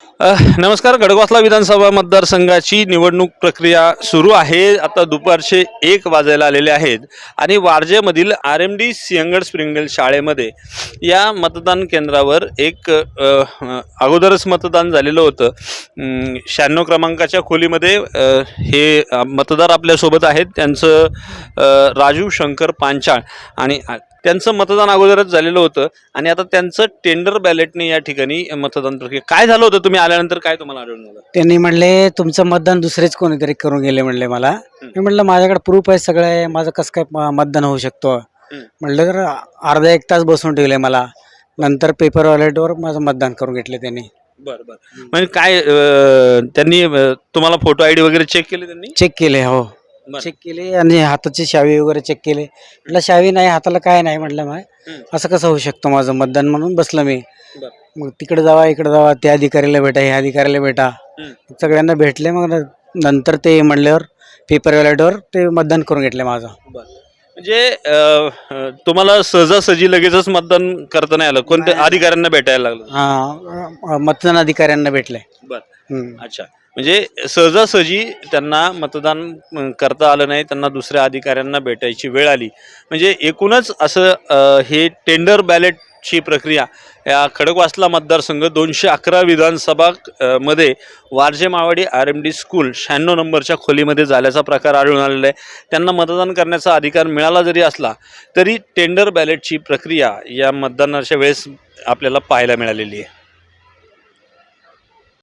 नमस्कार. खडकवासला विधानसभा मतदारसंघाची निवडणूक प्रक्रिया सुरू आहे. आता दुपारचे 1 वाजायला आलेले आहेत आणि वारजेमधील RMD सिंहगड स्प्रिंगडेल शाळेमध्ये या मतदान केंद्रावर एक अगोदरच मतदान झालेलं होतं. 96 क्रमांकाच्या खोलीमध्ये हे मतदार आपल्यासोबत आहेत. त्यांचं राजू शंकर पांचाळ आणि त्यांचं मतदान अगोदरच झालेलं होतं आणि आता त्यांचं टेंडर बॅलेटने या ठिकाणी मतदान प्रक्रिया काय झालं होतं. तुम्ही आल्यानंतर काय तुम्हाला आढळून आलं? त्यांनी म्हणले तुमचं मतदान दुसरेच कोणीतरी करून गेले म्हणले मला. मी म्हटलं माझ्याकडे प्रूफ आहे सगळं आहे, माझं कसं काय मतदान होऊ शकतो म्हटलं. तर अर्धा एक तास बसून ठेवले मला. नंतर पेपर वॉलेटवर माझं मतदान करून घेतले त्यांनी. बरं बरं. म्हणजे काय त्यांनी तुम्हाला फोटो ID वगैरे चेक केले? त्यांनी चेक केले. हो चेक केले आणि हाताची शावी वगैरे चेक केले. म्हटलं शावी नाही, हाताला काय नाही म्हटलं. मग असं कसं होऊ शकतं माझं मतदान म्हणून बसलं मी. मग तिकडे जावा इकडे जावा, त्या अधिकाऱ्याला भेटा ह्या अधिकाऱ्याला भेटा, सगळ्यांना भेटले. मग नंतर ते म्हणल्यावर पेपर वॉलेटवर ते मतदान करून घेतले माझं. म्हणजे तुम्हाला सहजासहजी लगेचच मतदान करता नाही आलं? कोणत्या अधिकाऱ्यांना भेटायला लागलं? हां, मतदान अधिकाऱ्यांना भेटले. बरं. अच्छा. म्हणजे सहजासहजी त्यांना मतदान करता आलं नाही, त्यांना दुसऱ्या अधिकाऱ्यांना भेटायची वेळ आली. म्हणजे एकूणच असं हे टेंडर बॅलेटची प्रक्रिया या खडकवासला मतदारसंघ 211 विधानसभा मध्ये वारजे माळवाडी RMD स्कूल 96 नंबरच्या खोलीमध्ये झाल्याचा प्रकार आढळून आलेला आहे. त्यांना मतदान करण्याचा अधिकार मिळाला जरी असला तरी टेंडर बॅलेटची प्रक्रिया या मतदानाच्या वेळेस आपल्याला पाहायला मिळालेली आहे.